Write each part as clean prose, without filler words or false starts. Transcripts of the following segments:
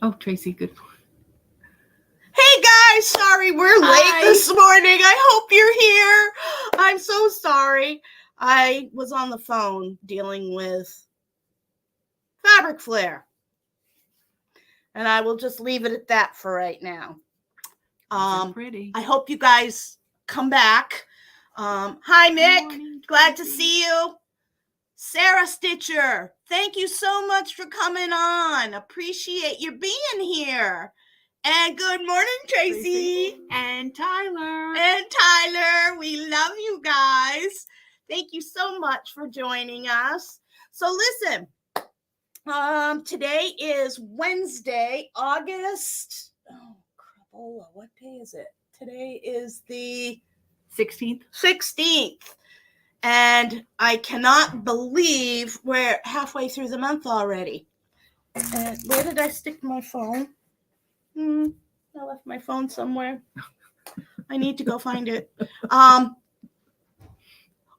Oh, Tracy, good. Hey guys, sorry we're late this morning. I hope you're here. I'm so sorry. I was on the phone dealing with fabric flare. And I will just leave it at that for right now. Pretty. I hope you guys come back. Hi, Mick. Morning, glad to see you. Sarah Stitcher, thank you so much for coming on. Appreciate you being here. And good morning, Tracy. And Tyler. We love you guys. Thank you so much for joining us. So listen, today is Wednesday, August. Oh, crapola, what day is it? Today is the 16th. And I cannot believe we're halfway through the month already. And where did I stick my phone? I left my phone somewhere. I need to go find it.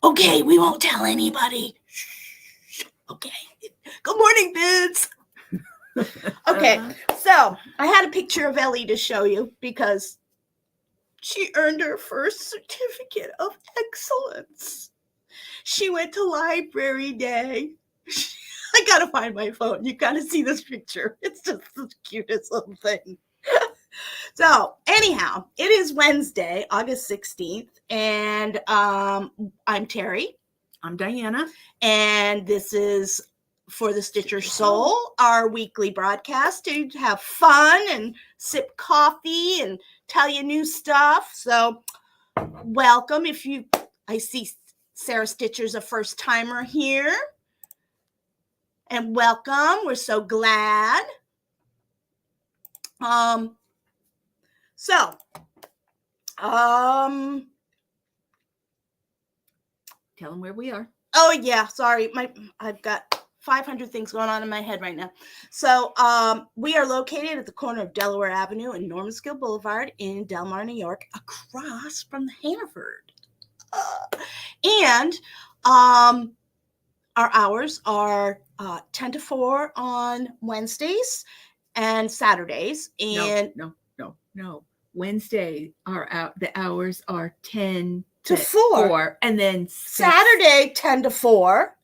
Okay, we won't tell anybody. Okay. Good morning, dudes. Okay, so I had a picture of Ellie to show you because she earned her first certificate of excellence. She went to library day. I gotta find my phone. You gotta see this picture. It's just the cutest little thing. So anyhow, it is Wednesday, August 16th, and I'm Terri. I'm Diana. And this is For the Stitcher Soul, our weekly broadcast to have fun and sip coffee and tell you new stuff. So welcome. I see Sarah Stitcher's a first timer here. And welcome. We're so glad. Tell them where we are. Oh yeah, sorry. I've got 500 things going on in my head right now. So we are located at the corner of Delaware Avenue and Normanskill Boulevard in Del Mar, New York, across from the Hannaford. And our hours are 10 to 4 on Wednesdays and Saturdays. And no. Wednesday the hours are 10 to 4. And then Saturday 10 to 4.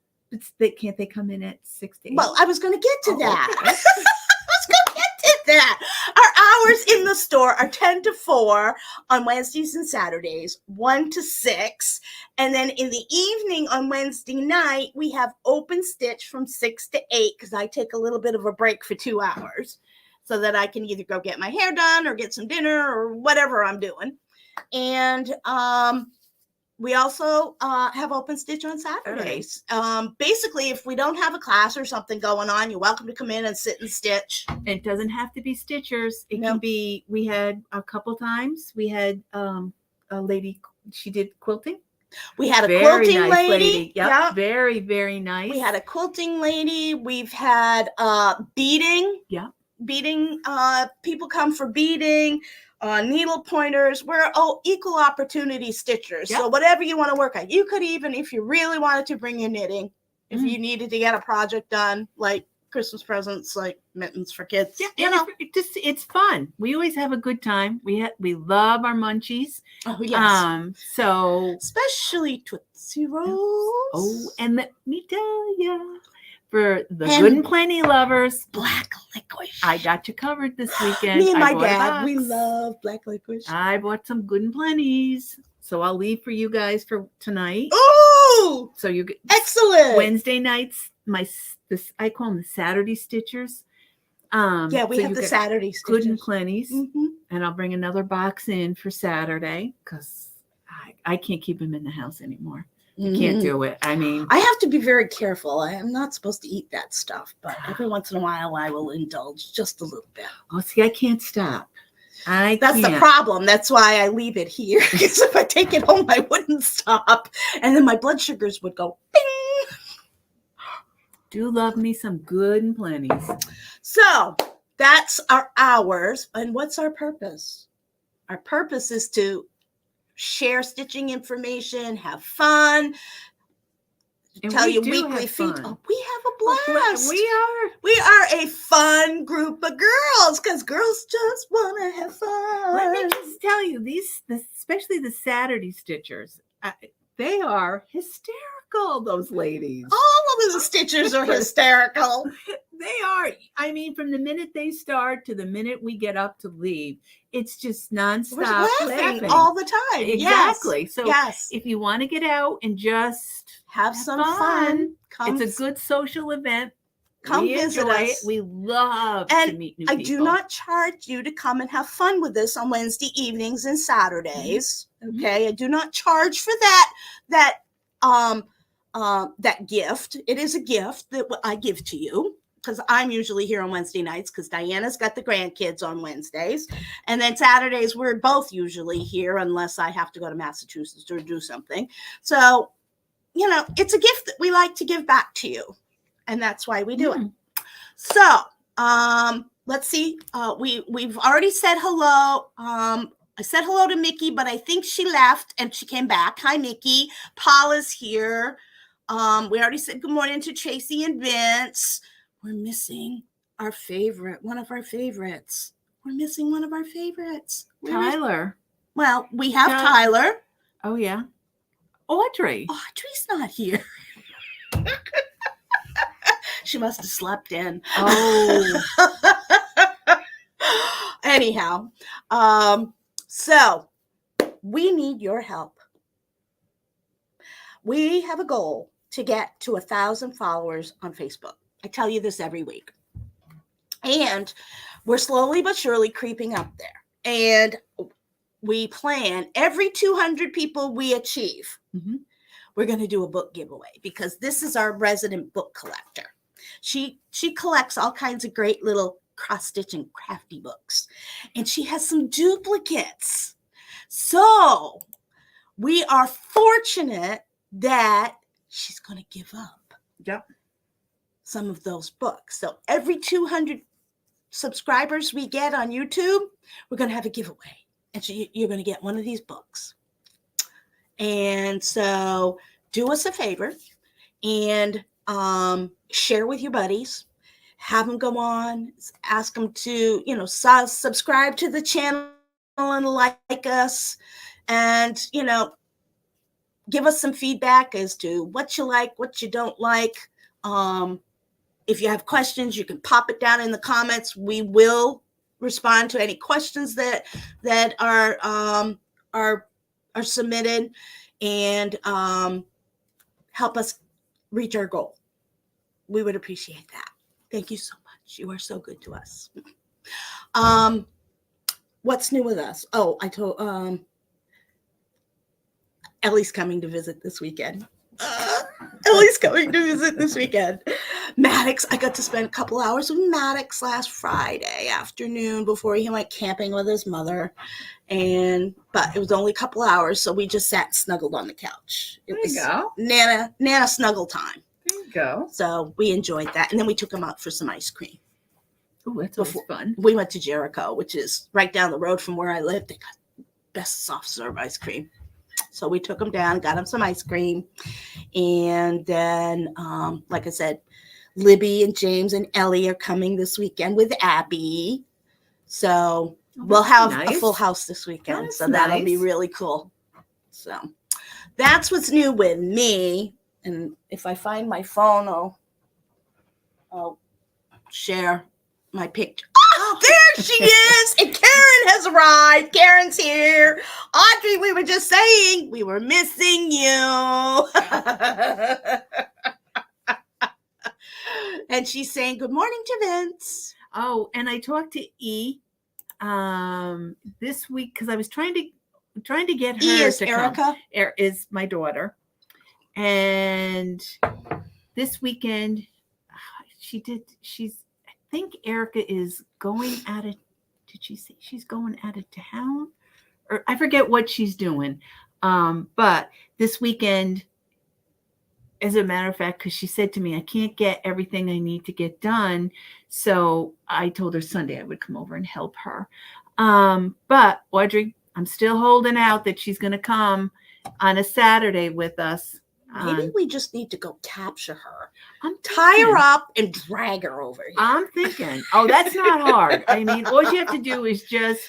Can't they come in at 6 to 8? Well, I was going to get to that. Okay. Our hours in the store are 10 to 4 on Wednesdays and Saturdays, 1 to 6. And then in the evening on Wednesday night, we have open stitch from 6 to 8 because I take a little bit of a break for 2 hours so that I can either go get my hair done or get some dinner or whatever I'm doing. And we also have open stitch on Saturdays. Basically, if we don't have a class or something going on, you're welcome to come in and sit and stitch. It doesn't have to be stitchers. It can be, we had a couple times, we had a lady, she did quilting. We had a quilting nice lady. Yep. Very, very nice. We had a quilting lady. We've had beading. Yeah. Beading. People come for beading. Needle pointers. We're equal opportunity stitchers. Yep. So whatever you want to work on. You could even, if you really wanted to, bring your knitting. If you needed to get a project done, like Christmas presents, like mittens for kids. Yeah, it's fun. We always have a good time. We love our munchies. Oh yes. So especially Tootsie Rolls. Oh, and let me tell you, for the Good and Plenty lovers, black licorice. I got you covered this weekend. Me and my dad, we love black licorice. I bought some Good and Plenties, so I'll leave for you guys for tonight. Ooh! So you get excellent Wednesday nights. I call them the Saturday stitchers. We have the Saturday stitchers. Good and Plenties, and I'll bring another box in for Saturday because I can't keep them in the house anymore. I can't do it. I mean, I have to be very careful. I am not supposed to eat that stuff, but every once in a while I will indulge just a little bit. Oh, see, I can't stop. That's the problem. That's why I leave it here. Because if I take it home, I wouldn't stop. And then my blood sugars would go bing. Do love me some Good and Plenties. So that's our hours. And what's our purpose? Our purpose is to share stitching information, have fun, And tell we you do weekly have feed. fun. Oh, we have a blast. We are. We are a fun group of girls because girls just want to have Let me fun. just tell you, especially the Saturday Stitchers, they are hysterical, those ladies. All of the Stitchers are hysterical. They are. I mean, from the minute they start to the minute we get up to leave, it's just nonstop We're laughing all the time. Exactly. Yes. So yes. if you want to get out and just have some fun. It's a good social event. Come we visit enjoy us. It. We love to meet new people. I do not charge you to come and have fun with us on Wednesday evenings and Saturdays. Mm-hmm. Okay, I do not charge for that gift. It is a gift that I give to you because I'm usually here on Wednesday nights because Diana's got the grandkids on Wednesdays, and then Saturdays we're both usually here unless I have to go to Massachusetts or do something. So, it's a gift that we like to give back to you. And that's why we do it. So, let's see. We've already said hello. I said hello to Mickey, but I think she left and she came back. Hi, Mickey. Paula's here. We already said good morning to Tracy and Vince. We're missing one of our favorites. We're missing one of our favorites. Tyler. Well, we have Tyler. Oh, yeah. Audrey's not here. She must have slept in. Oh. Anyhow, so we need your help. We have a goal to get to 1,000 followers on Facebook. I tell you this every week. And we're slowly but surely creeping up there. And we plan every 200 people we achieve. Mm-hmm. We're going to do a book giveaway because this is our resident book collector. She collects all kinds of great little cross-stitch and crafty books. And she has some duplicates. So we are fortunate that she's going to give up some of those books. So every 200 subscribers we get on YouTube, we're going to have a giveaway. And so you're going to get one of these books. And so do us a favor and share with your buddies, have them go on, ask them to, subscribe to the channel and like us, and, give us some feedback as to what you like, what you don't like. If you have questions, you can pop it down in the comments. We will respond to any questions that are submitted, and help us reach our goal. We would appreciate that. Thank you so much. You are so good to us. What's new with us? Oh, I told Ellie's coming to visit this weekend. Ellie's coming to visit this weekend. Maddox, I got to spend a couple hours with Maddox last Friday afternoon before he went camping with his mother. But it was only a couple hours, so we just sat and snuggled on the couch. It was Nana snuggle time. There you go. So we enjoyed that. And then we took him out for some ice cream. Oh, that's always fun. We went to Jericho, which is right down the road from where I live. They got best soft serve ice cream. So we took him down, got him some ice cream. And then, like I said, Libby and James and Ellie are coming this weekend with Abby. So we'll have a full house this weekend. That's that'll be really cool. So that's what's new with me. And if I find my phone, I'll share my picture. Oh, there she is. And Karen has arrived. Karen's here. Audrey, we were just saying we were missing you. And she's saying good morning to Vince. Oh, and I talked to E this week because I was trying to get her E is to Erica. come. Is my daughter. And this weekend I think Erica is going out of, did she say she's going out of town? Or I forget what she's doing. But this weekend, as a matter of fact, because she said to me, I can't get everything I need to get done. So I told her Sunday I would come over and help her. But Audrey, I'm still holding out that she's going to come on a Saturday with us. Maybe we just need to go capture her, I'm tie her thinking- up, and drag her over here. I'm thinking, oh, that's not hard. I mean, all you have to do is just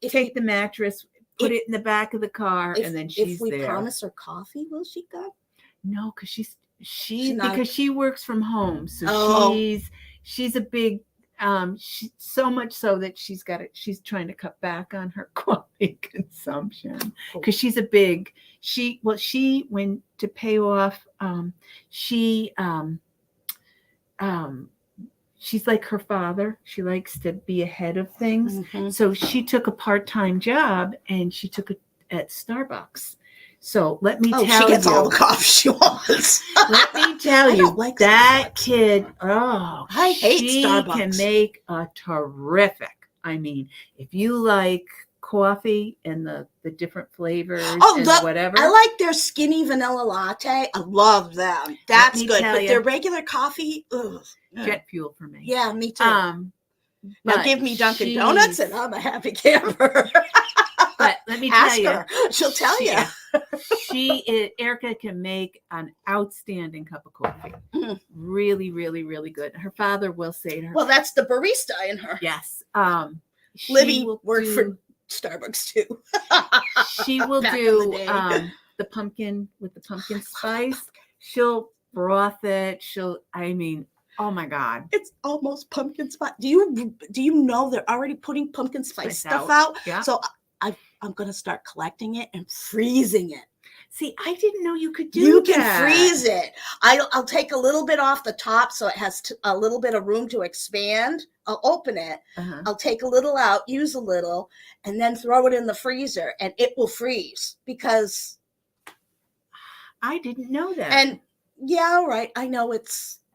take the mattress, put it in the back of the car, and then she's if we there. Promise her coffee, will she go? No, because She's not- because she works from home, so Oh. she's a big so much so that she's trying to cut back on her coffee consumption because she's a big she went to pay off she's like her father. She likes to be ahead of things. Mhm. So she took a part-time job and she took it at Starbucks. So let me tell you. She gets all the coffee she wants. Let me tell I you, don't like that Starbucks. kid, I hate she Starbucks. can make a terrific. I mean, if you like coffee and the different flavors and whatever. I like their skinny vanilla latte. I love them. That's good. But their regular coffee, ugh. Jet fuel for me. Yeah, me too. Now give me Dunkin' Donuts and I'm a happy camper. But let me tell you, she'll tell you. Erica can make an outstanding cup of coffee. Mm. Really, really, really good. Her father will say to her, well, that's the barista in her. Yes. Libby worked for Starbucks too. She will do the pumpkin with the pumpkin spice. She'll broth it. Oh my God. It's almost pumpkin spice. Do you know they're already putting pumpkin spice stuff out? Yeah. So I'm going to start collecting it and freezing it. See, I didn't know you could do that. You can freeze it. I'll take a little bit off the top so it has a little bit of room to expand. I'll open it. Uh-huh. I'll take a little out, use a little, and then throw it in the freezer and it will freeze because I didn't know that. And yeah, right. I know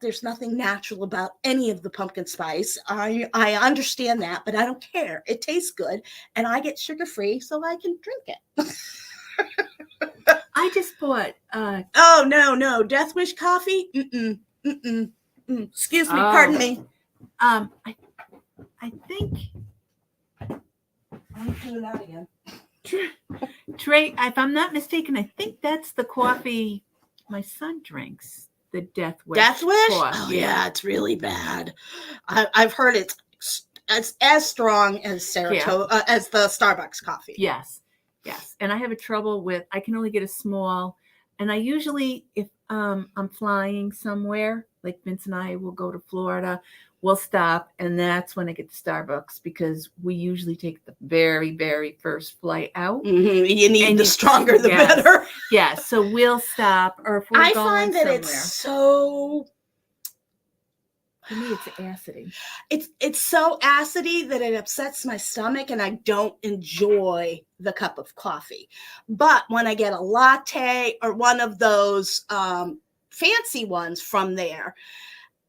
there's nothing natural about any of the pumpkin spice. I understand that, but I don't care. It tastes good and I get sugar-free so I can drink it. I just bought oh no, Death Wish coffee. Excuse me, pardon me. I think I'm doing that again. Trey, if I'm not mistaken, I think that's the coffee my son drinks. The Death Wish. Death Wish? Coffee. Oh yeah, it's really bad. I've heard it's as strong as as the Starbucks coffee. Yes. And I have a trouble with, I can only get a small, and I usually, if I'm flying somewhere, like Vince and I will go to Florida, we'll stop, and that's when I get to Starbucks because we usually take the very, very first flight out. Mm-hmm. You need the stronger, the better. Yeah, so we'll stop, or if we're going find that somewhere. It's so. For me, it's acidy. It's so acidy that it upsets my stomach, and I don't enjoy the cup of coffee. But when I get a latte or one of those fancy ones from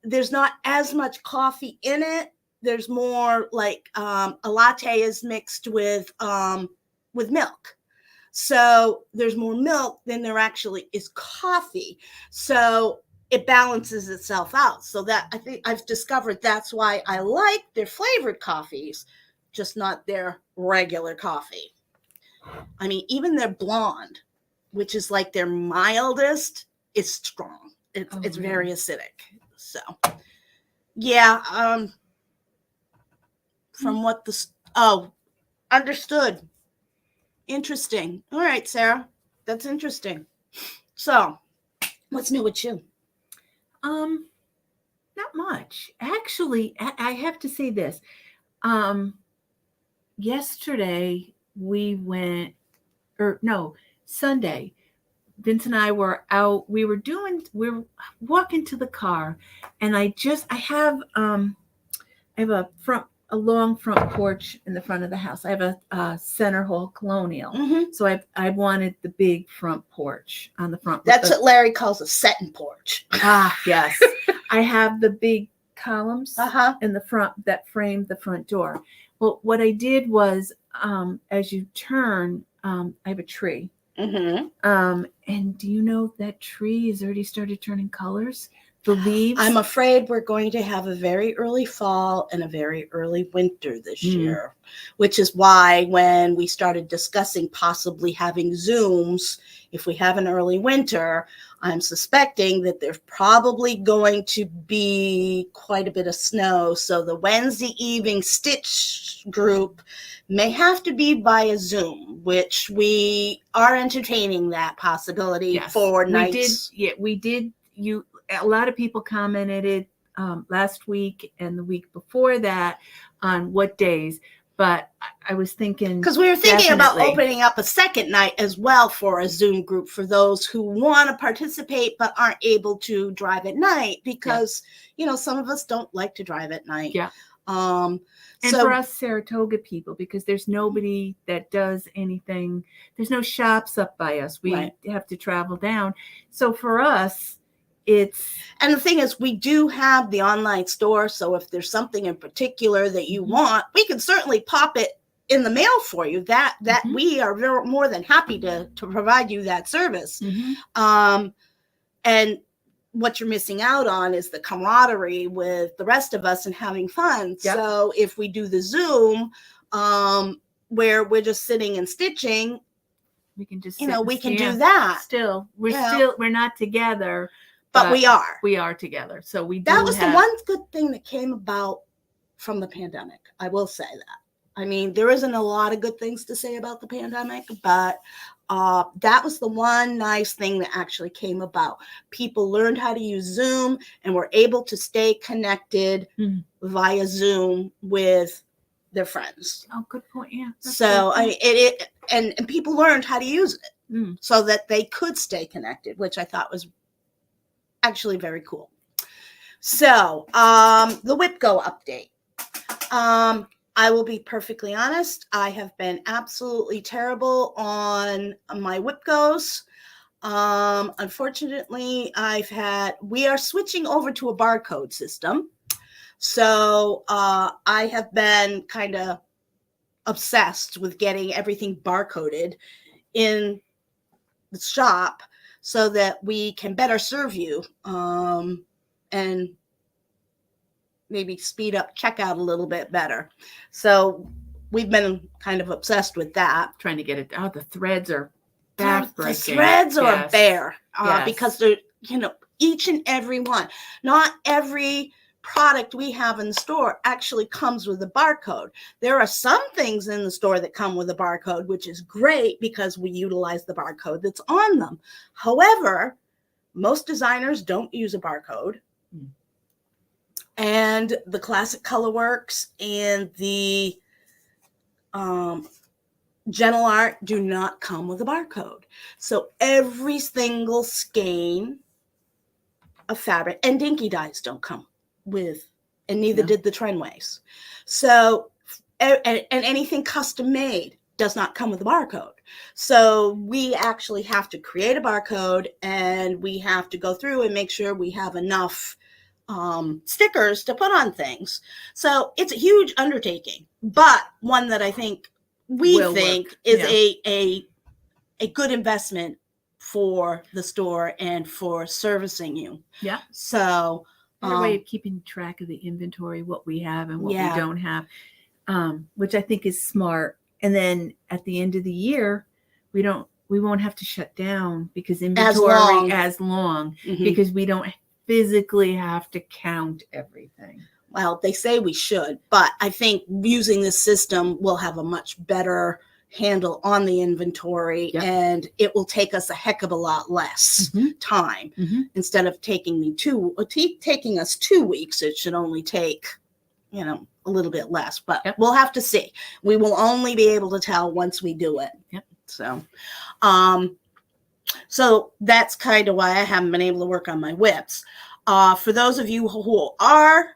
there's not as much coffee in it. There's more like a latte is mixed with milk. So there's more milk than there actually is coffee. So it balances itself out. So that I think I've discovered that's why I like their flavored coffees, just not their regular coffee. I mean, even their blonde, which is like their mildest, is strong. It's very acidic. So, yeah. From what understood. Interesting. All right, Sarah. That's interesting. So, what's new with you? Not much. Actually, I have to say this. Yesterday Sunday, Vince and I were out. We were walking to the car, and I have a long front porch in the front of the house. I have a center hall colonial. Mm-hmm. So I wanted the big front porch on the front. That's what Larry calls a setting porch. Ah, yes. I have the big columns in the front that frame the front door. Well, what I did was, as you turn, I have a tree. Mm-hmm. And do you know that tree has already started turning colors? the leaves. I'm afraid we're going to have a very early fall and a very early winter this year, which is why when we started discussing possibly having Zooms, if we have an early winter, I'm suspecting that there's probably going to be quite a bit of snow. So the Wednesday evening stitch group may have to be via Zoom, which we are entertaining that possibility for nights. We did. A lot of people commented it last week and the week before that on what days. But I was thinking, because we were thinking about opening up a second night as well for a Zoom group for those who want to participate but aren't able to drive at night, because some of us don't like to drive at night. Yeah. And so, for us Saratoga people, because there's nobody that does anything, there's no shops up by us. We have to travel down. So for us, and the thing is, we do have the online store. So if there's something in particular that you want, we can certainly pop it in the mail for you. That we are more than happy to provide you that service. And what you're missing out on is the camaraderie with the rest of us and having fun. Yep. So if we do the Zoom, where we're just sitting and stitching, we can just we can do that. Still, we're not together. But we are. We are together. So that was the one good thing that came about from the pandemic. I will say that. I mean, there isn't a lot of good things to say about the pandemic, but that was the one nice thing that actually came about. People learned how to use Zoom and were able to stay connected via Zoom with their friends. Oh, good point. Yeah. So and people learned how to use it so that they could stay connected, which I thought was actually very cool. So the WIPGO update. I will be perfectly honest. I have been absolutely terrible on my WIPGOs. Unfortunately, we are switching over to a barcode system. So I have been kind of obsessed with getting everything barcoded in the shop so that we can better serve you and maybe speed up checkout a little bit better. So we've been kind of obsessed with that. Trying to get it out. The threads are backbreaking. The threads are bare because they're, each and every one. Not every product we have in the store actually comes with a barcode. There are some things in the store that come with a barcode, which is great because we utilize the barcode that's on them. However, most designers don't use a barcode. And the Classic Colorworks and the Gentle Art do not come with a barcode. So every single skein of fabric, and Dinky Dyes don't come with, and neither did the Trenways. So, and anything custom made does not come with a barcode. So we actually have to create a barcode, and we have to go through and make sure we have enough stickers to put on things. So it's a huge undertaking, but one that I think is a good investment for the store and for servicing you. Yeah. So a way of keeping track of the inventory, what we have and what we don't have, which I think is smart. And then at the end of the year, we won't have to shut down because inventory as long because we don't physically have to count everything. Well, they say we should, but I think using this system will have a much better handle on the inventory, and it will take us a heck of a lot less time. Instead of taking us 2 weeks, it should only take, a little bit less, but we'll have to see. We will only be able to tell once we do it. So that's kind of why I haven't been able to work on my whips. For those of you who are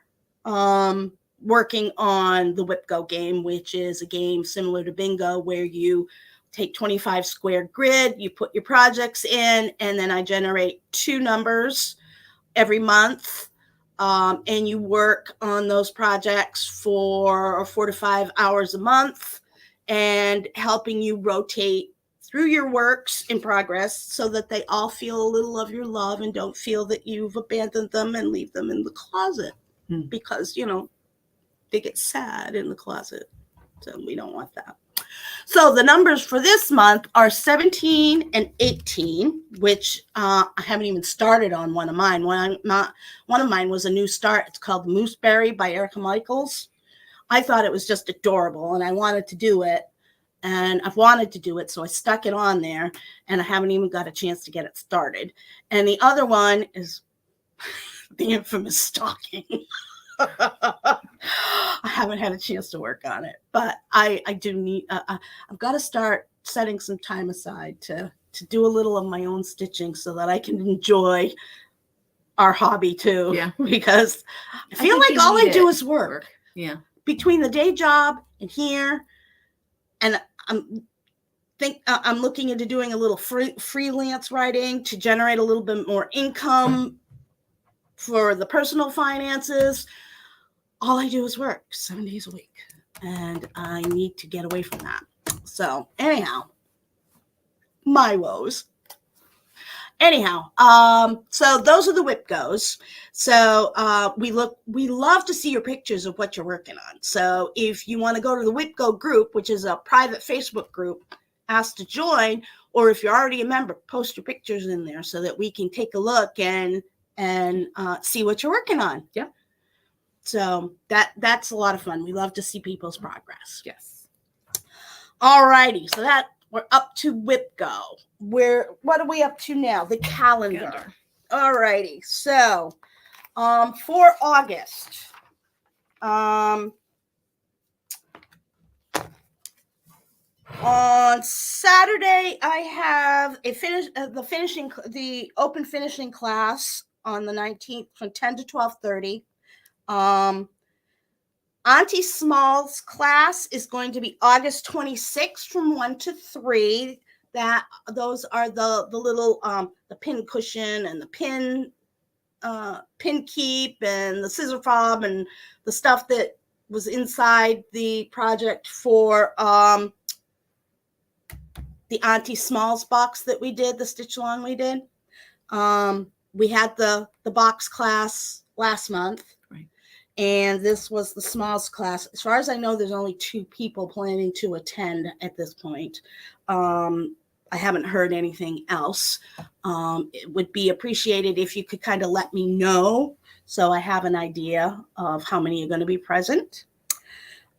working on the WIPGO game, which is a game similar to bingo where you take 25 square grid, you put your projects in, and then I generate 2 numbers every month, and you work on those projects for 4 to 5 hours a month, and helping you rotate through your works in progress so that they all feel a little of your love and don't feel that you've abandoned them and leave them in the closet because, they get sad in the closet. So we don't want that. So the numbers for this month are 17 and 18, which I haven't even started on one of mine. One of mine was a new start. It's called Mooseberry by Erica Michaels. I thought it was just adorable, and I wanted to do it. And I've wanted to do it, so I stuck it on there, and I haven't even got a chance to get it started. And the other one is the infamous stocking. I haven't had a chance to work on it, but I do need, I've got to start setting some time aside to do a little of my own stitching so that I can enjoy our hobby too. Yeah. Because I feel like all I do is work. Yeah. Between the day job and here, and I'm looking into doing a little freelance writing to generate a little bit more income for the personal finances. All I do is work 7 days a week, and I need to get away from that. So anyhow, my woes. Anyhow, so those are the whip goes. So we love to see your pictures of what you're working on. So if you want to go to the Whip Go group, which is a private Facebook group, ask to join, or if you're already a member, post your pictures in there so that we can take a look and see what you're working on. Yeah. So that's a lot of fun. We love to see people's progress. Yes. All righty. So that we're up to Whip Go. What are we up to now? The calendar. All righty. So for August, on Saturday, I have the open finishing class on the 19th from 10 to 12:30. Auntie Small's class is going to be August 26th from 1 to 3. Those are the little the pin cushion and the pin keep and the scissor fob and the stuff that was inside the project for the Auntie Smalls box that we did, the stitch along we did. We had the box class last month. And this was the Smalls class. As far as I know, there's only 2 people planning to attend at this point. I haven't heard anything else. It would be appreciated if you could kind of let me know so I have an idea of how many are going to be present.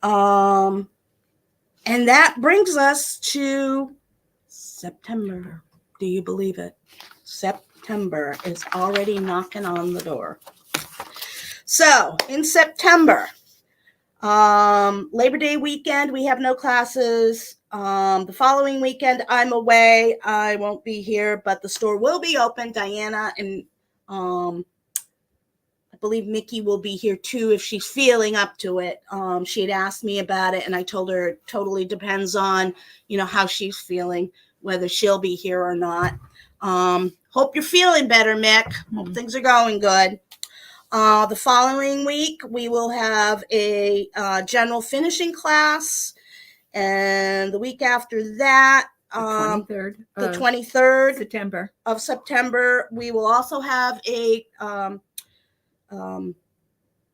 And that brings us to September. Do you believe it? September is already knocking on the door. So in September, Labor Day weekend, we have no classes. The following weekend, I'm away. I won't be here, but the store will be open. Diana and I believe Mickey will be here too if she's feeling up to it. She had asked me about it, and I told her it totally depends on, how she's feeling, whether she'll be here or not. Hope you're feeling better, Mick. Hope things are going good. The following week, we will have a general finishing class. And the week after that, the 23rd of September, we will also have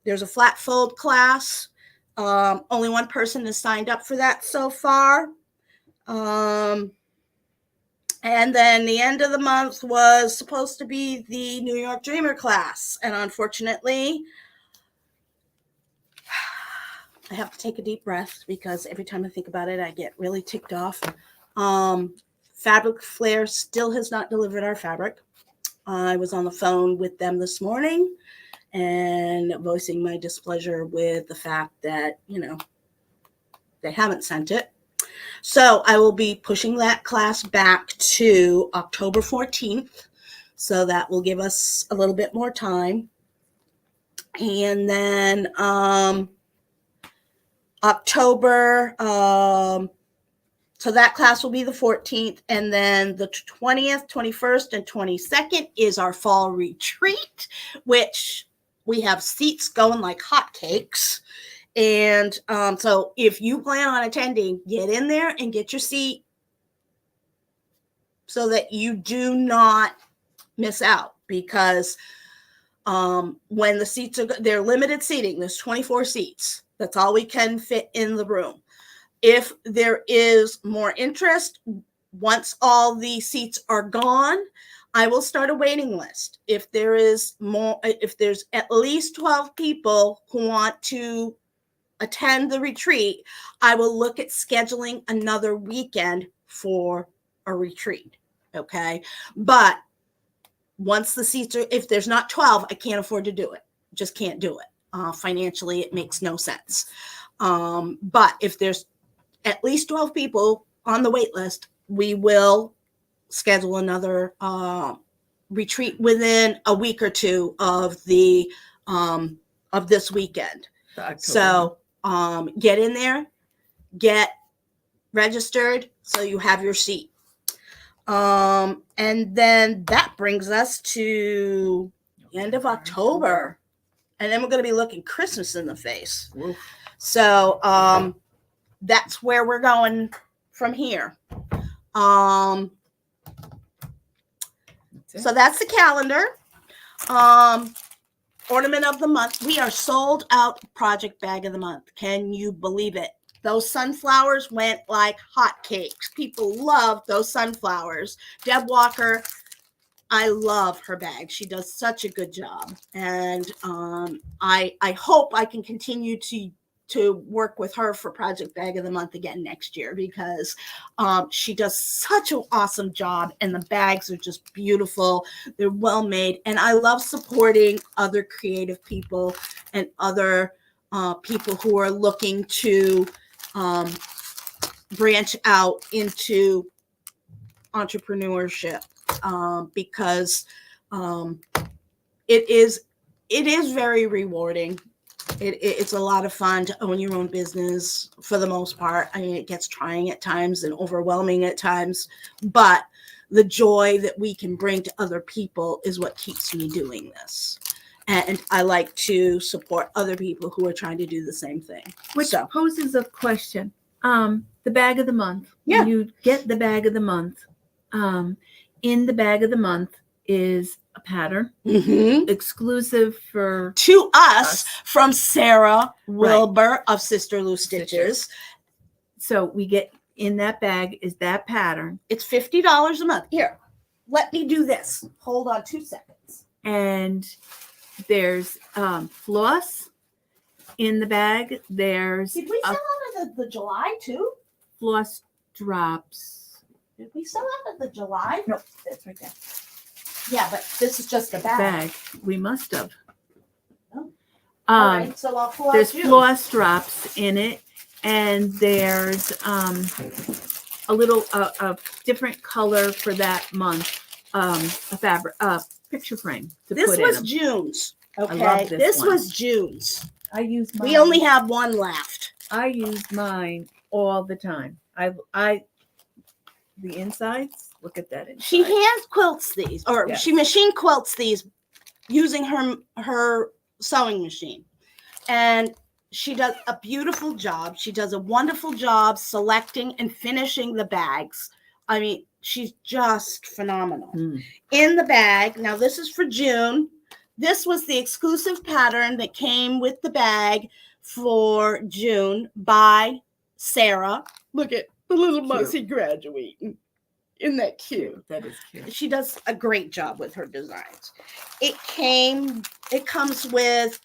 there's a flat fold class. Only one person has signed up for that so far. And then the end of the month was supposed to be the New York Dreamer class. And unfortunately, I have to take a deep breath because every time I think about it, I get really ticked off. Fabric Flair still has not delivered our fabric. I was on the phone with them this morning and voicing my displeasure with the fact that, they haven't sent it. So I will be pushing that class back to October 14th. So that will give us a little bit more time. And then October, so that class will be the 14th. And then the 20th, 21st, and 22nd is our fall retreat, which we have seats going like hotcakes. And so if you plan on attending, get in there and get your seat so that you do not miss out, because when the seats are, they're limited seating, there's 24 seats. That's all we can fit in the room. If there is more interest, once all the seats are gone, I will start a waiting list. If there is more, if there's at least 12 people who want to attend the retreat, I will look at scheduling another weekend for a retreat. Okay. But once the seats are, if there's not 12, I can't afford to do it. Just can't do it. Financially, it makes no sense. But if there's at least 12 people on the wait list, we will schedule another retreat within a week or two of the of this weekend. So get in there, get registered so you have your seat. And then that brings us to the end of October. And then we're going to be looking Christmas in the face. Oof. So that's where we're going from here. So that's the calendar. Ornament of the month. We are sold out project bag of the month. Can you believe it? Those sunflowers went like hotcakes. People love those sunflowers. Deb Walker, I love her bag. She does such a good job. And I hope I can continue to work with her for Project Bag of the Month again next year, because she does such an awesome job, and the bags are just beautiful. They're well made, and I love supporting other creative people and other people who are looking to branch out into entrepreneurship, because it is very rewarding. It's a lot of fun to own your own business for the most part. I mean, it gets trying at times and overwhelming at times, but the joy that we can bring to other people is what keeps me doing this. And I like to support other people who are trying to do the same thing. Which poses a question. The bag of the month. Yeah. When you get the bag of the month, in the bag of the month is a pattern exclusive to us from Sarah Wilbur of Sister Lou Stitches. So we get in that bag is that pattern. It's $50 a month. Here, let me do this. Hold on 2 seconds. And there's floss in the bag. There's Did we sell out of the July too? Floss drops. Did we sell out of the July? No, that's right there. Yeah, but this is just a bag. We must have. Oh. All right, so I'll pull out there's June. floss drops in it, and there's a little a different color for that month. A fabric, picture frame to This put was in them. June's. Okay, I love this one. was June's. I use mine. We only have one left. I use mine all the time. I the insides. Look at that inside. She hand quilts these, or Yes. she machine quilts these using her sewing machine, and she does a beautiful job. She does a wonderful job selecting and finishing the bags. I mean, she's just phenomenal. In the bag, now this is for June. This was the exclusive pattern that came with the bag for June by Sarah. Look at the little Mussy graduating. Isn't that cute? That is cute. She does a great job with her designs. It comes with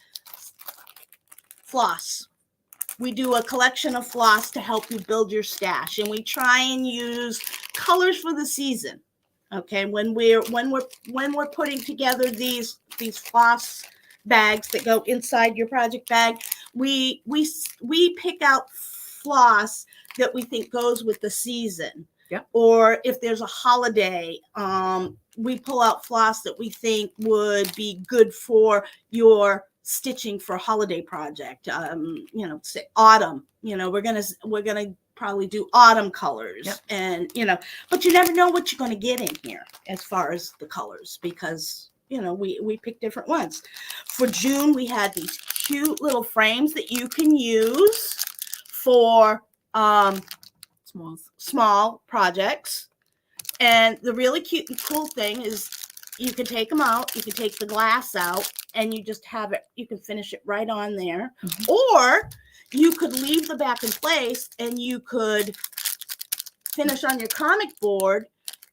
floss. We do a collection of floss to help you build your stash, and we try and use colors for the season. Okay, when we're putting together these floss bags that go inside your project bag, we pick out floss that we think goes with the season. Yep. Or if there's a holiday, we pull out floss that we think would be good for your stitching for a holiday project. Say autumn. We're gonna probably do autumn colors. Yep. And but you never know what you're going to get in here as far as the colors, because we pick different ones. For June, we had these cute little frames that you can use for small projects, And the really cute and cool thing is you can take them out, you can take the glass out, and you just have it, you can finish it right on there. Or you could leave the back in place and you could finish on your comic board,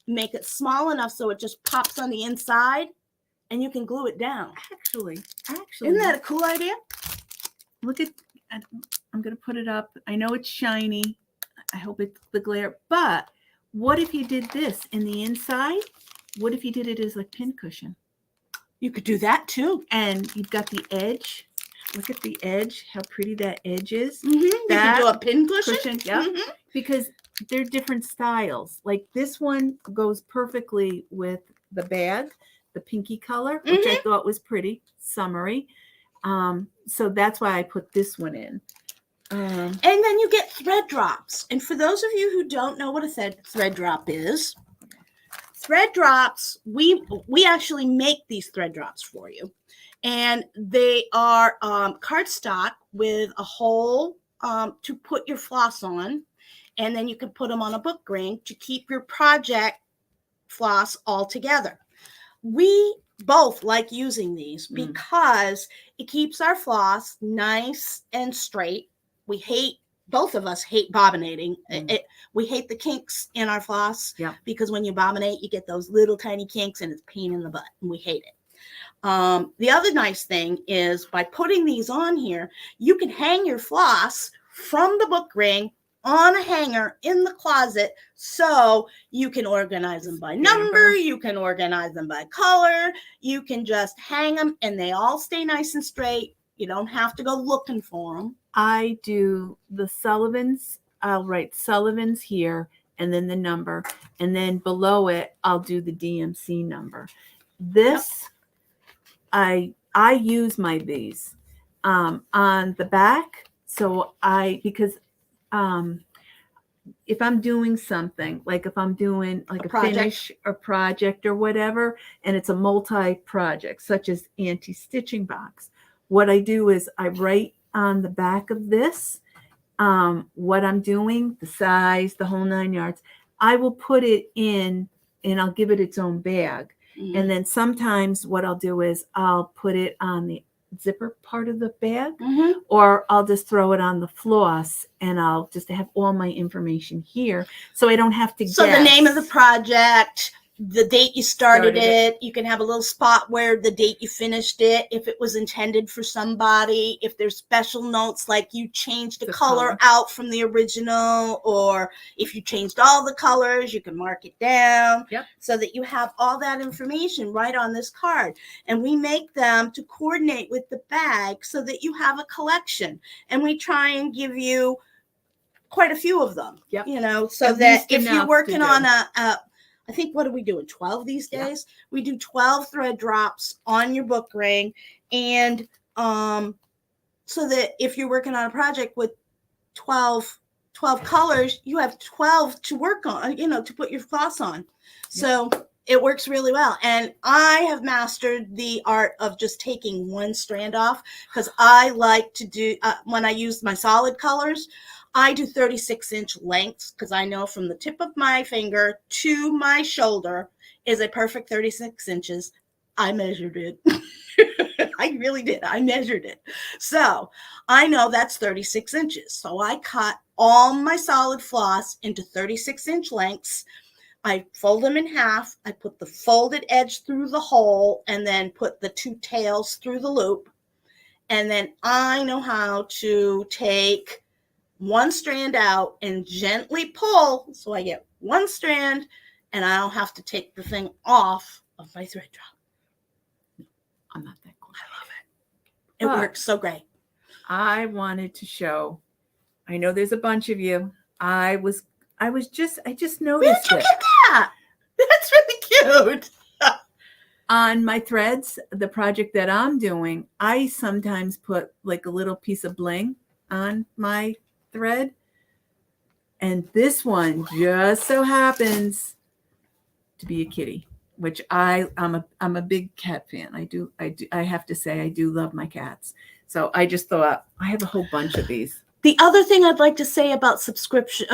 make it small enough so it just pops on the inside, and you can glue it down. Actually, Isn't that a cool idea? look at, I'm going to put it up. I know it's shiny. I hope it's the glare, but what if you did this in the inside? What if you did it as a pincushion? You could do that too. And you've got the edge. Look at the edge, how pretty that edge is. You can do a pincushion. Yeah, because they're different styles. Like this one goes perfectly with the bag, the pinky color, which I thought was pretty summery. So that's why I put this one in. And then you get thread drops. And for those of you who don't know what a thread drop is, thread drops, we actually make these thread drops for you. And they are cardstock with a hole to put your floss on. And then you can put them on a book ring to keep your project floss all together. We both like using these because it keeps our floss nice and straight. Both of us hate bobbinating. We hate the kinks in our floss because when you bobbinate, you get those little tiny kinks and it's a pain in the butt and we hate it. The other nice thing is by putting these on here, you can hang your floss from the book ring on a hanger in the closet, so you can organize them by number, you can organize them by color, you can just hang them and they all stay nice and straight. You don't have to go looking for them. I do the Sullivans. I'll write Sullivans here and then the number, and then below it I'll do the DMC number. This I use my these on the back, so because if I'm doing something, like if I'm doing like a finish or project or whatever, and it's a multi-project, such as anti-stitching box, what I do is I write on the back of this what I'm doing, the size, the whole 9 yards. I will put it in and I'll give it its own bag. And then sometimes what I'll do is I'll put it on the zipper part of the bag, or I'll just throw it on the floss and I'll just have all my information here so I don't have to guess. So the name of the project, the date you started it. You can have a little spot where the date you finished it, if it was intended for somebody, if there's special notes like you changed the color out from the original, or if you changed all the colors, you can mark it down so that you have all that information right on this card. And we make them to coordinate with the bag so that you have a collection. And we try and give you quite a few of them, you know, so that if you're working on I think, what are we doing? 12 these days? We do 12 thread drops on your book ring. And so that if you're working on a project with 12 colors, you have 12 to work on, you know, to put your floss on. So it works really well. And I have mastered the art of just taking one strand off, because I like to do, when I use my solid colors, I do 36-inch lengths, because I know from the tip of my finger to my shoulder is a perfect 36 inches. I measured it. I really did. I measured it. So I know that's 36 inches. So I cut all my solid floss into 36-inch lengths. I fold them in half. I put the folded edge through the hole and then put the two tails through the loop. And then I know how to take one strand out and gently pull, so I get one strand and I don't have to take the thing off of my thread drop. I'm not that cool. I love it. It works so great. I wanted to show, I know there's a bunch of you. I just noticed Look at that. That's really cute. On my threads, the project that I'm doing, I sometimes put like a little piece of bling on my thread, and this one just so happens to be a kitty, which I'm a big cat fan. I have to say I do love my cats. So I just thought I have a whole bunch of these. The other thing I'd like to say about subscription,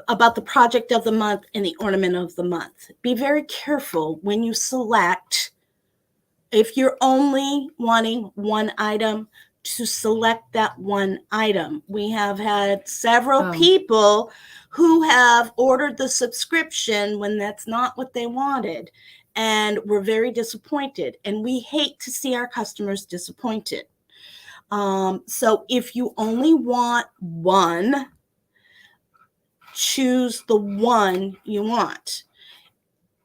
about the project of the month and the ornament of the month, be very careful when you select. If you're only wanting one item, to select that one item. We have had several people who have ordered the subscription when that's not what they wanted, and we're very disappointed. And we hate to see our customers disappointed. So if you only want one, choose the one you want.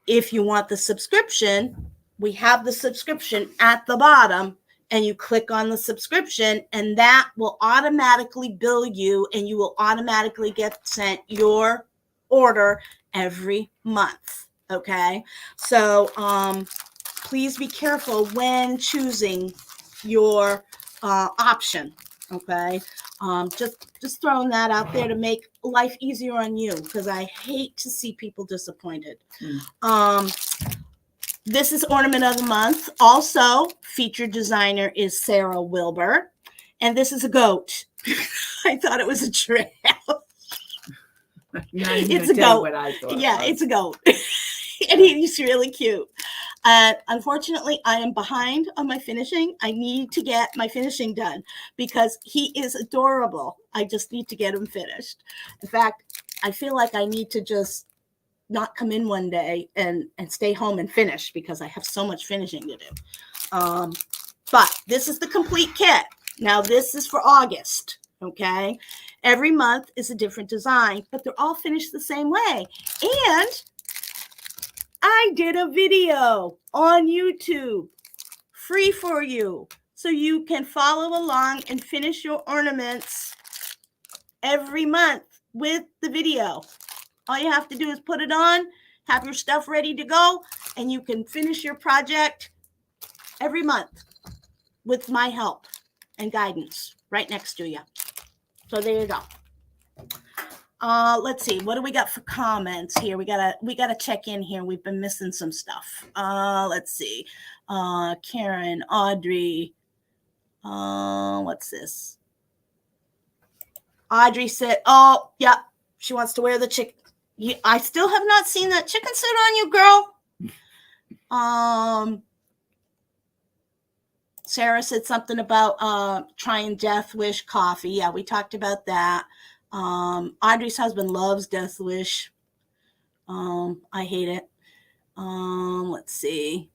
If you want the subscription, we have the subscription at the bottom, and you click on the subscription, and that will automatically bill you, and you will automatically get sent your order every month. Okay, so please be careful when choosing your option. Okay, just throwing that out there to make life easier on you, because I hate to see people disappointed. This is Ornament of the Month. Also, featured designer is Sarah Wilbur. And this is a goat. I thought it was a giraffe. It's a goat. Yeah, it's a goat. And he's really cute. Unfortunately, I am behind on my finishing. I need to get my finishing done because he is adorable. I just need to get him finished. In fact, I feel like I need to just not come in one day and stay home and finish because I have so much finishing to do. But this is the complete kit. Now this is for August. Okay. Every month is a different design, but they're all finished the same way. And I did a video on YouTube free for you, so you can follow along and finish your ornaments every month with the video. All you have to do is put it on, have your stuff ready to go, and you can finish your project every month with my help and guidance right next to you. So there you go. Let's see. What do we got for comments here? We gotta check in here. We've been missing some stuff. Let's see. Karen, Audrey. What's this? Audrey said, "Oh, yeah, she wants to wear the chicken." I still have not seen that chicken suit on you, girl. Sarah said something about trying Death Wish coffee. Yeah, we talked about that. Audrey's husband loves Death Wish. I hate it. Let's see.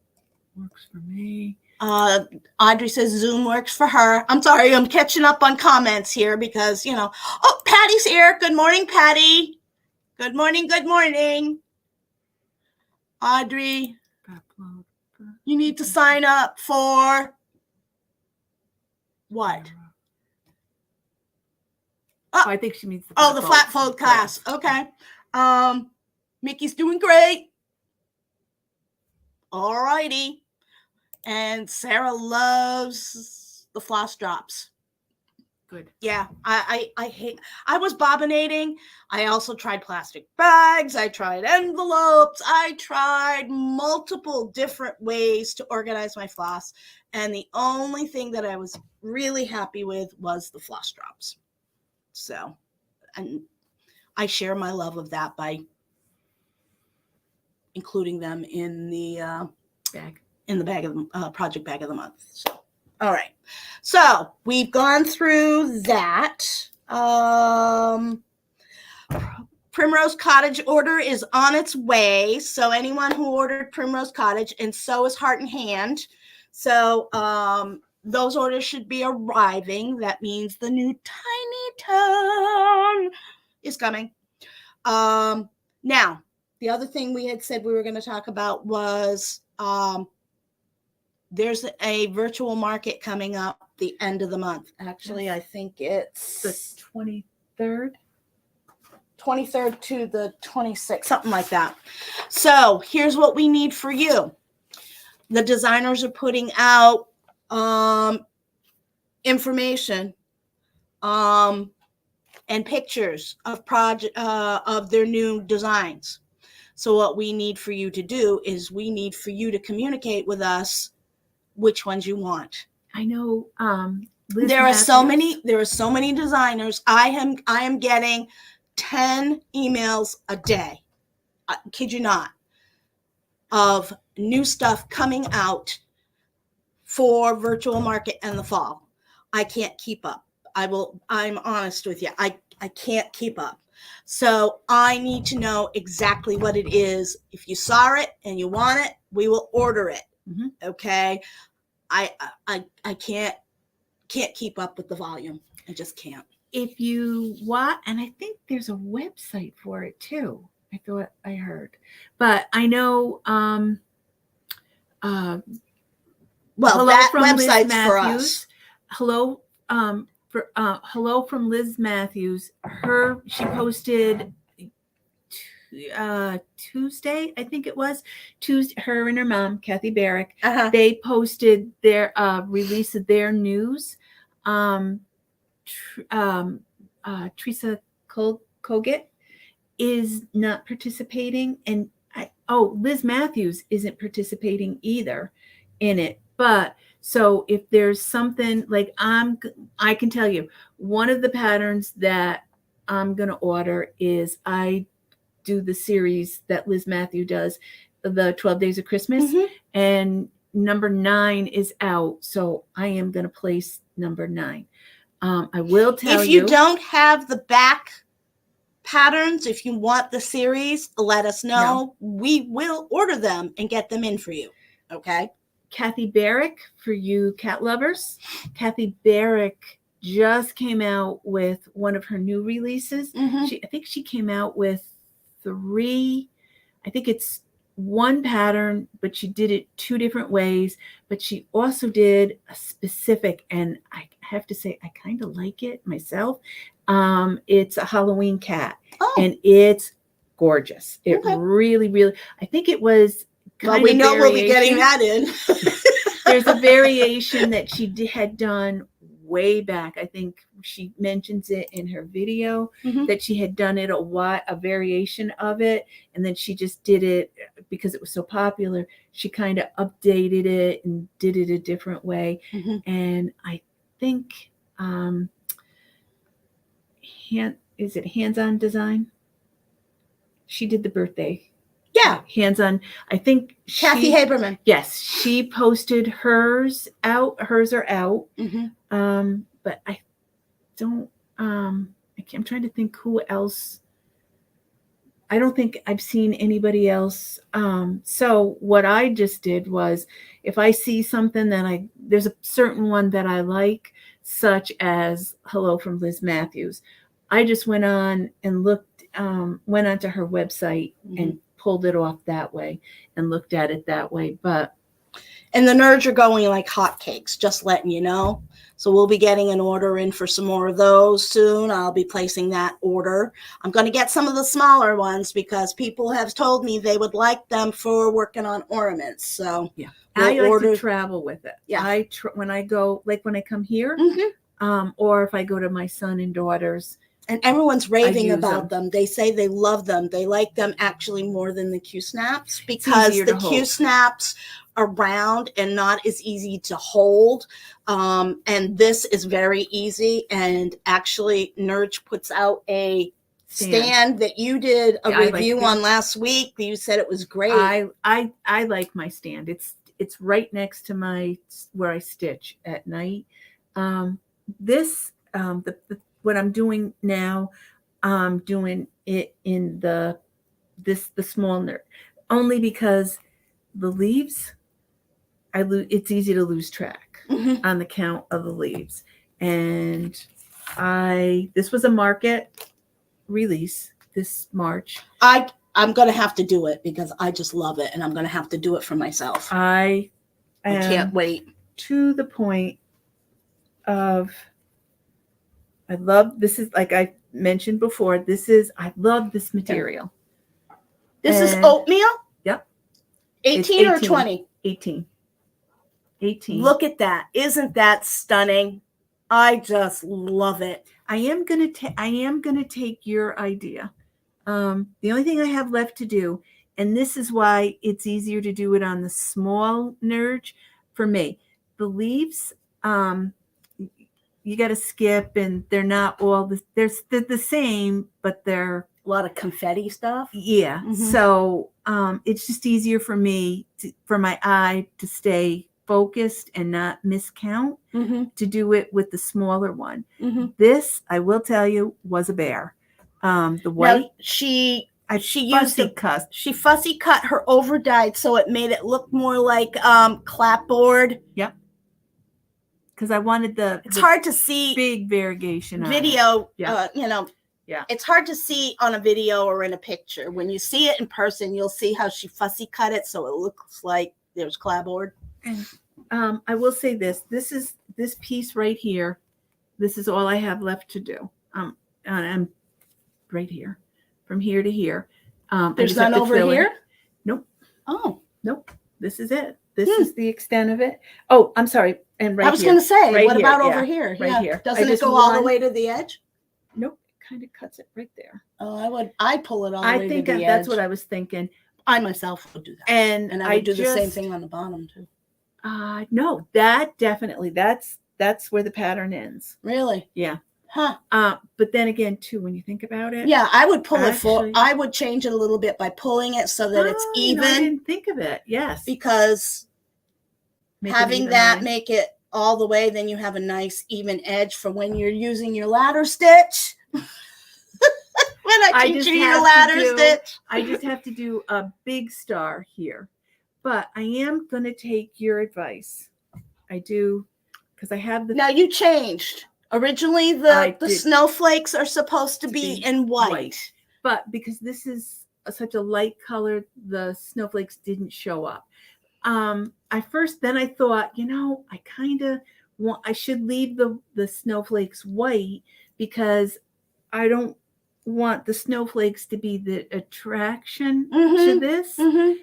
Works for me. Audrey says Zoom works for her. I'm sorry, I'm catching up on comments here because, Oh, Patty's here. Good morning, Patty. Good morning, good morning. Audrey, you need to sign up for what? Oh, I think she means the flat fold class. Okay. Mickey's doing great. All righty. And Sarah loves the floss drops. Good. Yeah, I was bobbinating. I also tried plastic bags. I tried envelopes. I tried multiple different ways to organize my floss. And the only thing that I was really happy with was the floss drops. So, and I share my love of that by including them in the bag, of the project bag of the month. So, all right. So we've gone through that. Primrose Cottage order is on its way. So anyone who ordered Primrose Cottage, and so is Heart and Hand. So those orders should be arriving. That means the new Tiny Town is coming. Now, the other thing we had said we were going to talk about was there's a virtual market coming up the end of the month. Actually, yes. I think it's the 23rd. 23rd to the 26th, something like that. So here's what we need for you. The designers are putting out information and pictures of of their new designs. So what we need for you to do is we need for you to communicate with us which ones you want. I know Liz There are so Matthews. many designers. I am getting 10 emails a day. I kid you not, of new stuff coming out for virtual market in the fall. I can't keep up. I'm honest with you. I can't keep up. So I need to know exactly what it is. If you saw it and you want it, we will order it. Mhm. Okay. I can't keep up with the volume. I just can't. If you want, and I think there's a website for it too. I thought I heard, but I know. Well, Hello that from Liz website's for us. Matthews. Hello, hello from Liz Matthews. She posted Tuesday, I think it was Tuesday. Her and her mom, Kathy Barrick, Uh-huh. they posted their release of their news. Teresa Kogut is not participating, and Liz Matthews isn't participating either in it. But so if there's something like I can tell you one of the patterns that I'm gonna order is I do the series that Liz Matthew does, the 12 Days of Christmas, Mhm. and number 9 is out, so I am gonna place number 9. I will tell If you don't have the back patterns, if you want the series, let us know. No. We will order them and get them in for you. Okay. Kathy Barrick, for you cat lovers, Kathy Barrick just came out with one of her new releases. Mhm. I think she came out with 3. I think it's one pattern, but she did it 2 different ways. But she also did a specific, and I have to say, I kind of like it myself. It's a Halloween cat, and it's gorgeous. It really, really, I think it was well, we know we'll be getting that in. There's a variation that she had done way back. I think she mentions it in her video that she had done it a variation of it, and then she just did it because it was so popular. She kind of updated it and did it a different way. And I think is it Hands-On Design? She did the birthday. Yeah. Hands-On. I think Kathy Haberman. Yes, she posted hers out. Hers are out. But I don't. I'm trying to think who else. I don't think I've seen anybody else. So what I just did was, if I see something that there's a certain one that I like, such as Hello from Liz Matthews, I just went on and looked, went onto her website and pulled it off that way and looked at it that way. And the nerds are going like hotcakes, just letting you know. So we'll be getting an order in for some more of those soon. I'll be placing that order. I'm going to get some of the smaller ones because people have told me they would like them for working on ornaments. So yeah, I like to travel with it. Yeah, when I go, like when I come here, or if I go to my son and daughter's. And everyone's raving about them. They say they love them. They like them actually more than the Q-snaps because the Q-snaps are round and not as easy to hold. And this is very easy. And actually, Nerge puts out a stand that you did a review on last week. You said it was great. I like my stand. It's right next to where I stitch at night. What I'm doing now, I'm doing it in the small nerd, only because the leaves, it's easy to lose track on the count of the leaves. And this was a market release this March. I'm going to have to do it because I just love it, and I'm going to have to do it for myself. I can't wait. To the point of, I love, this is like I mentioned before, I love this material. This is oatmeal? Yep. 18 or 20? 18. Look at that. Isn't that stunning? I just love it. I am going to take your idea. The only thing I have left to do, and this is why it's easier to do it on the small Nerge for me. The leaves, you got to skip, and they're not all they're the same, but they're A lot of confetti stuff. yeah. Mhm. So it's just easier for me for my eye to stay focused and not miscount, to do it with the smaller one. This, I will tell you, was a bear. The white. Now, she used fussy cut. She fussy cut her over dyed so it made it look more like clapboard. Yep. Because I wanted It's the hard to see big variegation on it. video. Yeah. Yeah. It's hard to see on a video or in a picture. When you see it in person, you'll see how she fussy cut it so it looks like there's clapboard. And I will say this piece right here. This is all I have left to do. And I'm right here, from here to here. There's none over here? Nope. Oh. Nope. This is it. This is the extent of it. Oh, I'm sorry. And right here. I was going to say, right what here, about yeah, over here? Right here. Doesn't it go all the way to the edge? Nope. It kind of cuts it right there. Oh, I'd pull it all the way to the edge. I think that's what I was thinking. I myself would do that. And I would do the same thing on the bottom too. No, that definitely, that's where the pattern ends. Really? Yeah. Huh. But then again, too, when you think about it. Yeah, I would pull I would change it a little bit by pulling it so that it's even. I didn't think of it. Yes. Because having that make it all the way, then you have a nice even edge for when you're using your ladder stitch. When I teach you your ladder stitch. I just have to do a big star here. But I am going to take your advice. I do, because I have the. Now you changed. Originally, the snowflakes are supposed to be in white. But because this is such a light color, the snowflakes didn't show up. I thought, I kind of I should leave the snowflakes white because I don't want the snowflakes to be the attraction to this.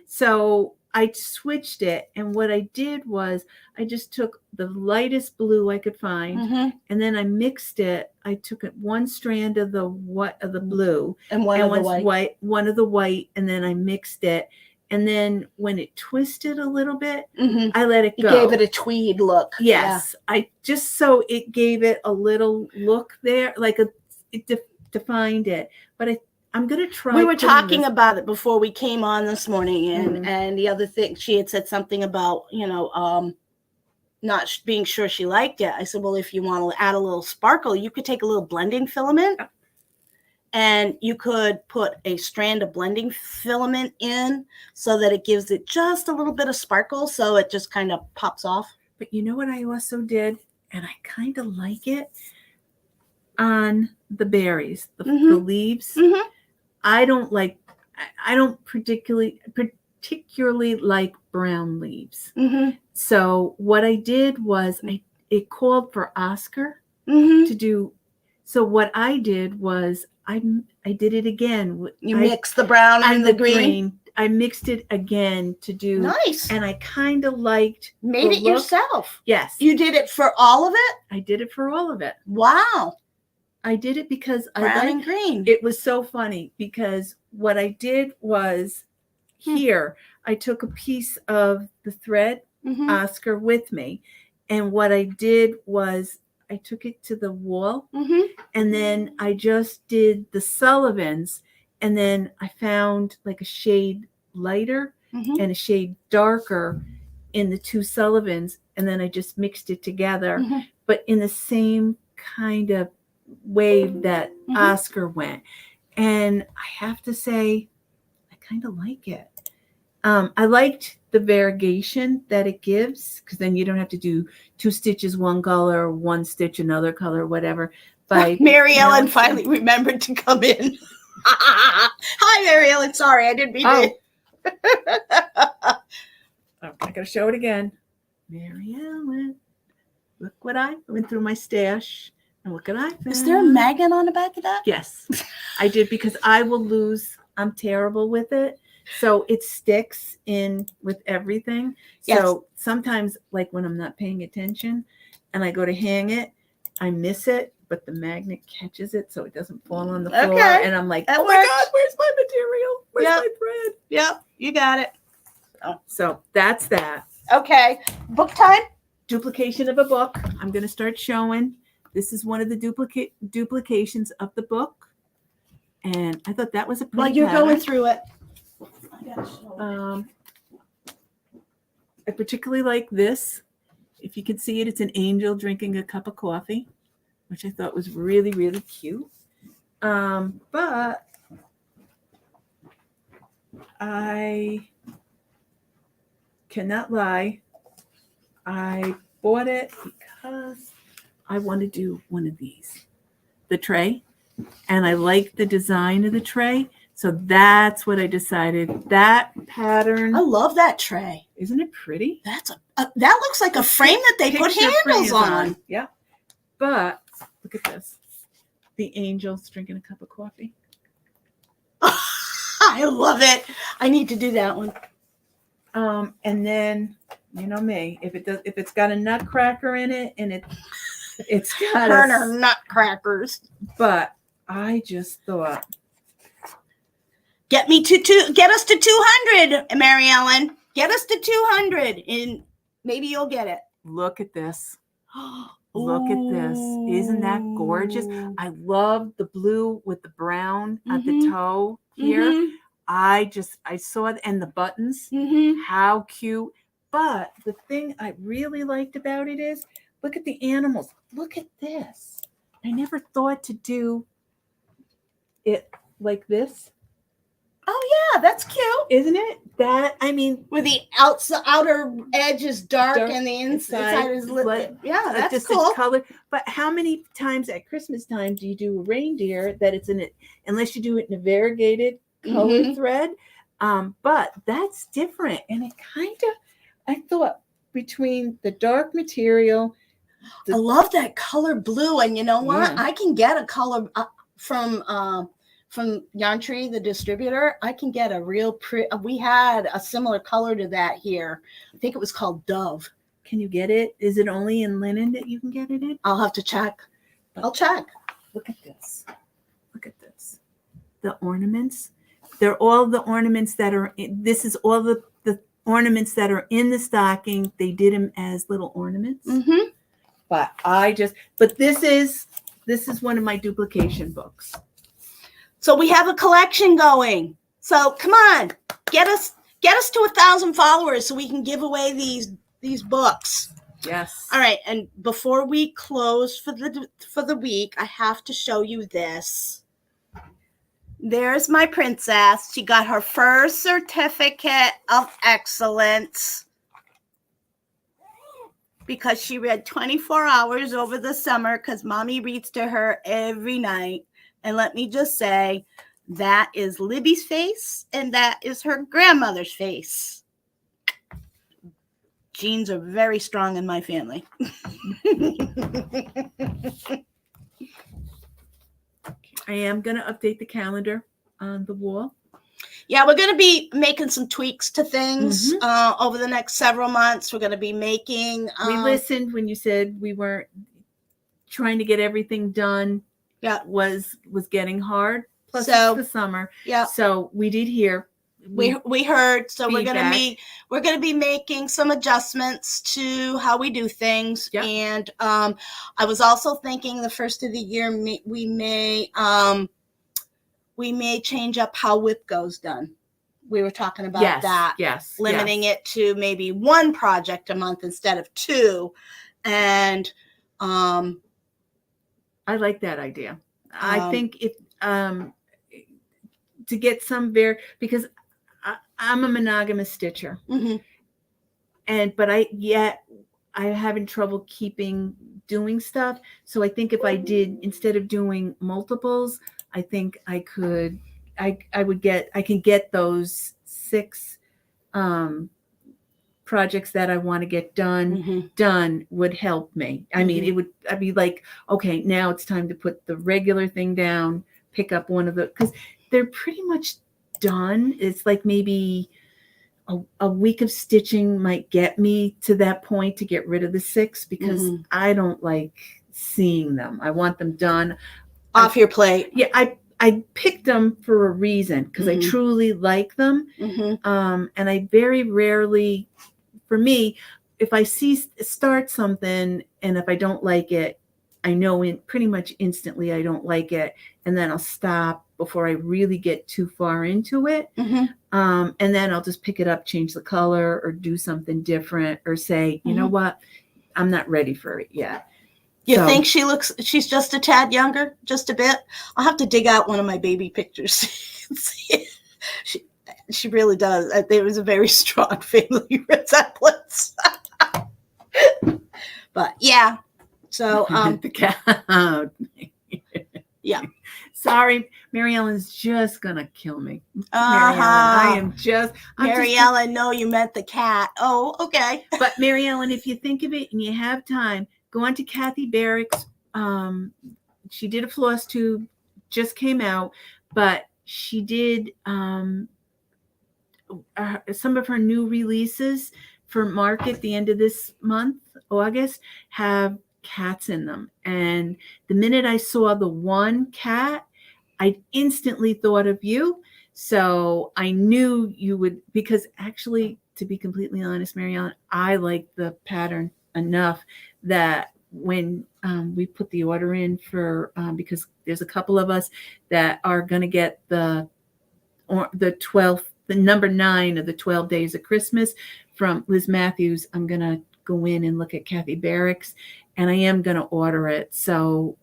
So I switched it, and what I did was I just took the lightest blue I could find, and then I mixed it. I took one strand of the blue and one of the white, and then I mixed it. And then when it twisted a little bit, I let it go. You gave it a tweed look. Yes, yeah. I just so it gave it a little look there, like it defined it. But I'm going to try. We were talking about it before we came on this morning, and the other thing, she had said something about, not being sure she liked it. I said, well, if you want to add a little sparkle, you could take a little blending filament, and you could put a strand of blending filament in so that it gives it just a little bit of sparkle, so it just kind of pops off. But you know what I also did, and I kind of like it on the berries, the leaves. I don't particularly like brown leaves. So what I did was it called for Oscar to do. So what I did was I did it again. You mixed the brown and the green. I mixed it again to do. Nice. And I kind of liked. Made it yourself. Yes. You did it for all of it? I did it for all of it. Wow. I did it because brown and green. It was so funny because what I did was here, I took a piece of the thread Oscar with me. And what I did was I took it to the wall and then I just did the Sullivans, and then I found like a shade lighter and a shade darker in the two Sullivans, and then I just mixed it together, but in the same kind of wave that Oscar went. And I have to say, I kind of like it. I liked the variegation that it gives, because then you don't have to do 2 stitches one color, 1 stitch another color, whatever. By Mary Ellen finally remembered to come in. Hi, Mary Ellen. Sorry, I didn't mean to. I gotta show it again. Mary Ellen, look what I went through my stash, and look what I found. Is there a magnet on the back of that? Yes, I did, because I will lose. I'm terrible with it. So it sticks in with everything. Yes. So sometimes, like when I'm not paying attention and I go to hang it, I miss it, but the magnet catches it so it doesn't fall on the floor. And I'm like, that oh works. my God, where's my material? Where's my thread? Yep, you got it. So that's that. Okay. Book time? Duplication of a book. I'm going to start showing. this is one of the duplications of the book, and I thought that was a pretty While you're pattern. going through it, I gotta show I particularly like this. If you can see it, it's an angel drinking a cup of coffee, which I thought was really, really cute. But I cannot lie. I bought it because I want to do one of these, the tray, and I like the design of the tray. So that's what I decided. That pattern. I love that tray. Isn't it pretty? That's that looks like a frame that they put Picture handles frames on. Yeah. But look at this. The angel's drinking a cup of coffee. I love it. I need to do that one. And then you know me, if it's got a nutcracker in it, and it's got Turner nutcrackers. But I just thought, get us to 200, Mary Ellen. Get us to 200, and maybe you'll get it. look at this. Look at this. Isn't that gorgeous? I love the blue with the brown at the toe here. Mm-hmm. I saw it, and the buttons. Mm-hmm. How cute. But the thing I really liked about it is, look at the animals. Look at this. I never thought to do it like this. Oh yeah, that's cute. Isn't it? That, I mean, With the outer edge is dark and the inside is lit. like Yeah, that's just cool. a color. But how many times at Christmas time do you do a reindeer that it's in it, unless you do it in a variegated color thread? But that's different. And it I thought between the dark material. I love that color blue. And you know what? Yeah. I can get a color from Yarn Tree, the distributor. I can get a real pretty. We had a similar color to that here. I think it was called Dove. Can you get it? Is it only in linen that you can get it in? I'll have to check. I'll check. Look at this. Look at this. The ornaments. They're all the ornaments that are this is all the ornaments that are in the stocking. They did them as little ornaments. Mm-hmm. But this is one of my duplication books. So we have a collection going. So come on, get us to 1,000 followers so we can give away these books. Yes. All right, and before we close for the week, I have to show you this. There's my princess. She got her first certificate of excellence because she read 24 hours over the summer because mommy reads to her every night. And let me just say, that is Libby's face and that is her grandmother's face. Genes are very strong in my family. I am going to update the calendar on the wall. Yeah, we're going to be making some tweaks to things over the next several months. We're going to be making... we listened when you said we weren't trying to get everything done. Yeah. Was getting hard. Plus So, it's the summer. Yeah. So we did hear. We heard. So feedback. we're gonna be making some adjustments to how we do things. Yep. And I was also thinking the first of the year we may change up how WIP goes done. We were talking about that. Yes. Limiting it to maybe one project a month instead of two. And I like that idea. I think if to get some because I'm a monogamous stitcher, but I'm having trouble doing stuff. So I think if I did, instead of doing multiples, I think I can get those 6 projects that I want to get done would help me. I mean, I'd be like, okay, now it's time to put the regular thing down, pick up one of because they're pretty much done. It's like maybe a week of stitching might get me to that point to get rid of the 6 because I don't like seeing them. I want them done. Off your plate. Yeah, I picked them for a reason because I truly like them. And I very rarely, for me, if I start something and if I don't like it, I know pretty much instantly I don't like it, and then I'll stop before I really get too far into it. Mm-hmm. And then I'll just pick it up, change the color, or do something different, or say, you know Mhm. what, I'm not ready for it yet. You So- think she's just a tad younger, just a bit? I'll have to dig out one of my baby pictures. She really does. There was a very strong family resemblance. But yeah, so the cat. yeah. Sorry, Mary Ellen's just gonna kill me. Uh-huh. Mary Ellen, I'm Mary just, Ellen, no, you meant the cat. Oh, okay. But Mary Ellen, if you think of it and you have time, go on to Kathy Barrick's. She did a floss tube, just came out, but she did some of her new releases for market the end of this month, August, have cats in them. And the minute I saw the one cat, I instantly thought of you. So I knew you would, because actually, to be completely honest, Mary Ellen, I like the pattern enough that when we put the order in for, because there's a couple of us that are going to get the 12th, the number 9 of the 12 Days of Christmas from Liz Matthews, I'm going to go in and look at Kathy Barrick's, and I am going to order it. So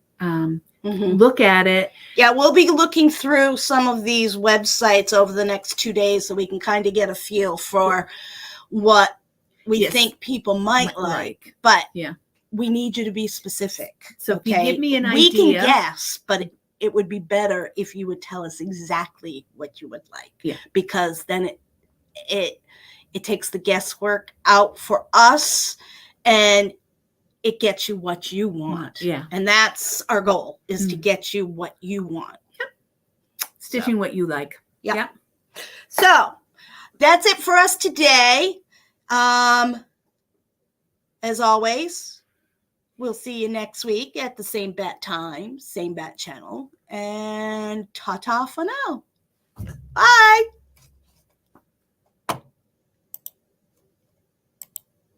look at it. Yeah, we'll be looking through some of these websites over the next 2 days so we can kind of get a feel for what we think people might like. But yeah, we need you to be specific. So okay? if you give me an idea. We can guess, but it would be better if you would tell us exactly what you would like. Yeah. Because then it takes the guesswork out for us, and it gets you what you want. Yeah. And that's our goal, is to get you what you want. Yep. Stitching what you like. Yep. Yep. So that's it for us today. As always, we'll see you next week at the same bat time, same bat channel. And ta-ta for now. Bye.